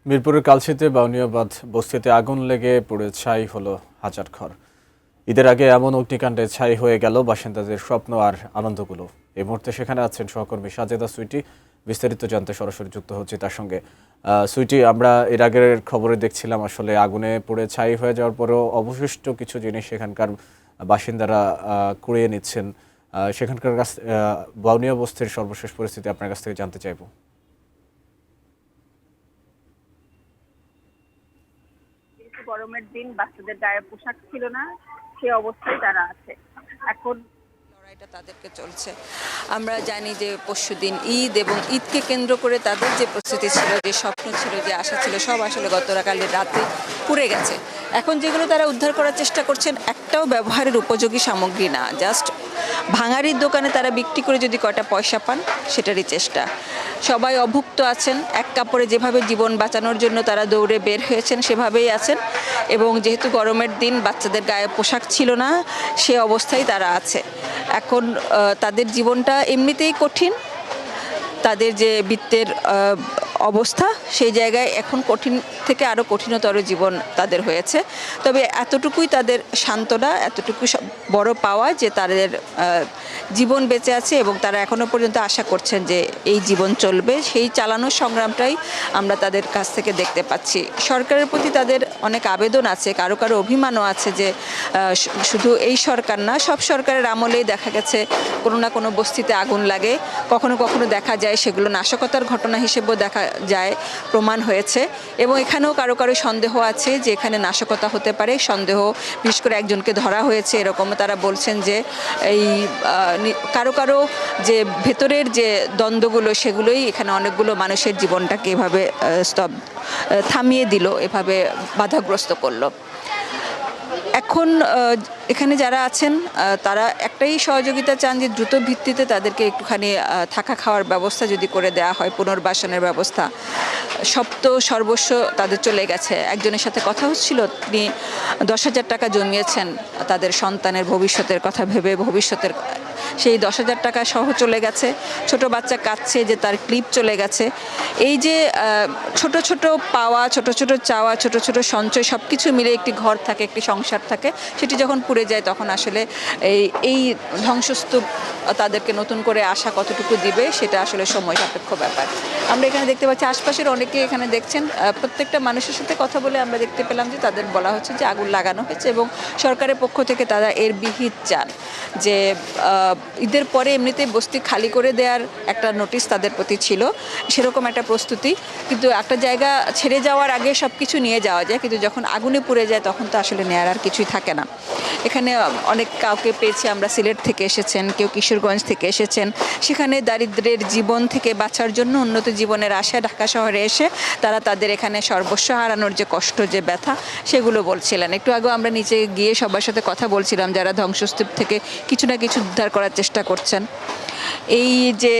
মিরপুরের কালশিতে বাউনিয়াবাদ বস্তিতে আগুন লেগে পুড়ে ছাই হলো হাজার ঘর। ঈদের আগে এমন অগ্নিকাণ্ডে ছাই হয়ে গেল বাসিন্দাদের স্বপ্ন আর আনন্দগুলো। এই মুহূর্তে সেখানে আছেন সহকর্মী সাজেদা সুইটি। বিস্তারিত জানতে সরাসরি যুক্ত হচ্ছে তার সঙ্গে। সুইটি, আমরা এর আগের খবরে দেখছিলাম আসলে আগুনে পুড়ে ছাই হয়ে যাওয়ার পরেও অবশিষ্ট কিছু জিনিস সেখানকার বাসিন্দারা কুড়িয়ে নিচ্ছেন। সেখানকার বাউনিয়া বস্তির সর্বশেষ পরিস্থিতি আপনার কাছ থেকে জানতে চাইব। গরমের দিন বাচ্চাদের গায়ে পোশাক ছিল না, সে অবস্থায় তারা আছে এখন। লড়াইটা তাদেরকে চলছে। আমরা জানি যে পরশুদিন ঈদ এবং ঈদকে কেন্দ্র করে তাদের যে প্রস্তুতি ছিল, যে স্বপ্ন ছিল, যে আশা ছিল, সব আসলে গতকালের রাতে পুড়ে গেছে। এখন যেগুলো তারা উদ্ধার করার চেষ্টা করছেন, একটাও ব্যবহারের উপযোগী সামগ্রী না, জাস্ট ভাঙারির দোকানে তারা বিক্রি করে যদি কয়টা পয়সা পান সেটারই চেষ্টা। সবাই অভুক্ত আছেন, এক কাপড়ে যেভাবে জীবন বাঁচানোর জন্য তারা দৌড়ে বের হয়েছেন সেভাবেই আছেন। এবং যেহেতু গরমের দিন বাচ্চাদের গায়ে পোশাক ছিল না, সে অবস্থায় তারা আছে। এখন তাদের জীবনটা এমনিতেই কঠিন, তাদের যে বিত্তের অবস্থা সেই জায়গায় এখন কঠিন থেকে আরও কঠিনতর জীবন তাদের হয়েছে। তবে এতটুকুই তাদের সান্ত্বনা, এতটুকু বড় পাওয়া যে তাদের জীবন বেঁচে আছে এবং তারা এখনও পর্যন্ত আশা করছেন যে এই জীবন চলবে। সেই চালানোর সংগ্রামটাই আমরা তাদের কাছ থেকে দেখতে পাচ্ছি। সরকারের প্রতি তাদের অনেক আবেদন আছে, কারো কারো অভিমানও আছে যে শুধু এই সরকার না, সব সরকারের আমলেই দেখা গেছে কোনো না কোনো বস্তিতে আগুন লাগে, কখনো কখনো দেখা যায় সেগুলো নাশকতার ঘটনা হিসেবেও দেখা যায়, প্রমাণ হয়েছে। এবং এখানেও কারো কারো সন্দেহ আছে যে এখানে নাশকতা হতে পারে, সন্দেহ বিশেষ করে একজনকে ধরা হয়েছে এরকম তারা বলছেন যে এই কারো কারো যে ভেতরের যে দ্বন্দ্বগুলো সেগুলোই এখানে অনেকগুলো মানুষের জীবনটাকে এভাবে থামিয়ে দিল, এভাবে বাধাগ্রস্ত করলো। এখন এখানে যারা আছেন তারা একটাই সহযোগিতা চান যে দ্রুত ভিত্তিতে তাদেরকে একটুখানি থাকা খাওয়ার ব্যবস্থা যদি করে দেওয়া হয়, পুনর্বাসনের ব্যবস্থা। সব তো সর্বস্ব তাদের চলে গেছে। একজনের সাথে কথা হচ্ছিল, তিনি 10,000 টাকা জমিয়েছেন তাদের সন্তানের ভবিষ্যতের কথা ভেবে, ভবিষ্যতের সেই 10,000 টাকা সহ চলে গেছে। ছোট বাচ্চা কাঁদছে যে তার ক্লিপ চলে গেছে। এই যে ছোট ছোট পাওয়া, ছোট ছোট চাওয়া, ছোট ছোট সঞ্চয় সব কিছু মিলে একটি ঘর থাকে, একটি সংসার থাকে, সেটি যখন পুড়ে যায় তখন আসলে এই ধ্বংসস্তূপ তাদেরকে নতুন করে আশা কতটুকু দিবে সেটা আসলে সময় সাপেক্ষ ব্যাপার। আমরা এখানে দেখতে পাচ্ছি আশপাশের অনেকে এখানে দেখছেন, প্রত্যেকটা মানুষের সাথে কথা বলে আমরা দেখতে পেলাম যে তাদের বলা হচ্ছে যে আগুন লাগানো হয়েছে এবং সরকারের পক্ষ থেকে তারা এর বিহিত চান যে ঈদের পরে এমনিতেই বস্তি খালি করে দেওয়ার একটা নোটিশ তাদের প্রতি ছিল, সেরকম একটা প্রস্তুতি। কিন্তু একটা জায়গা ছেড়ে যাওয়ার আগে সব কিছু নিয়ে যাওয়া যায়, কিন্তু যখন আগুনে পুড়ে যায় তখন তো আসলে নেওয়ার আর কিছুই থাকে না। এখানে অনেক কাউকে পেয়েছি আমরা, সিলেট থেকে এসেছেন, কেউ কিশোরগঞ্জ থেকে এসেছেন। সেখানে দারিদ্র্যের জীবন থেকে বাঁচার জন্য উন্নত জীবনের আশায় ঢাকা শহরে এসে তারা তাদের এখানে সর্বস্ব হারানোর যে কষ্ট, যে ব্যথা, সেগুলো বলছিলেন। একটু আগে আমরা নিচে গিয়ে সবার সাথে কথা বলছিলাম যারা ধ্বংসস্তূপ থেকে কিছু না কিছু উদ্ধার করার চেষ্টা করছেন। এই যে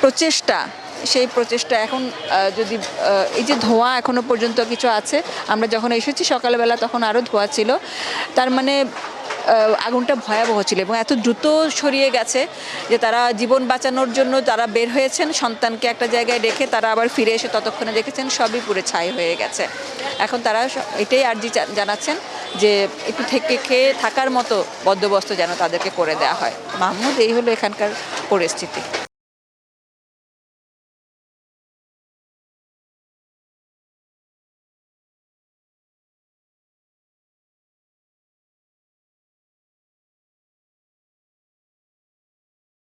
প্রচেষ্টা, সেই প্রচেষ্টা এখন যদি এই যে ধোঁয়া এখনো পর্যন্ত কিছু আছে, আমরা যখন এসেছি সকালবেলা তখন আরও ধোঁয়া ছিল, তার মানে আগুনটা ভয়াবহ ছিল এবং এত দ্রুত ছড়িয়ে গেছে যে তারা জীবন বাঁচানোর জন্য তারা বের হয়েছেন, সন্তানকে একটা জায়গায় রেখে তারা আবার ফিরে এসে ততক্ষণে দেখেছেন সবই পুড়ে ছাই হয়ে গেছে। এখন তারা এটাই আর্জি জানাচ্ছেন যে একটু থেকে খেয়ে থাকার মতো বন্দোবস্ত যেন তাদেরকে করে দেওয়া হয়। মাহমুদ, এই হলো এখানকার পরিস্থিতি।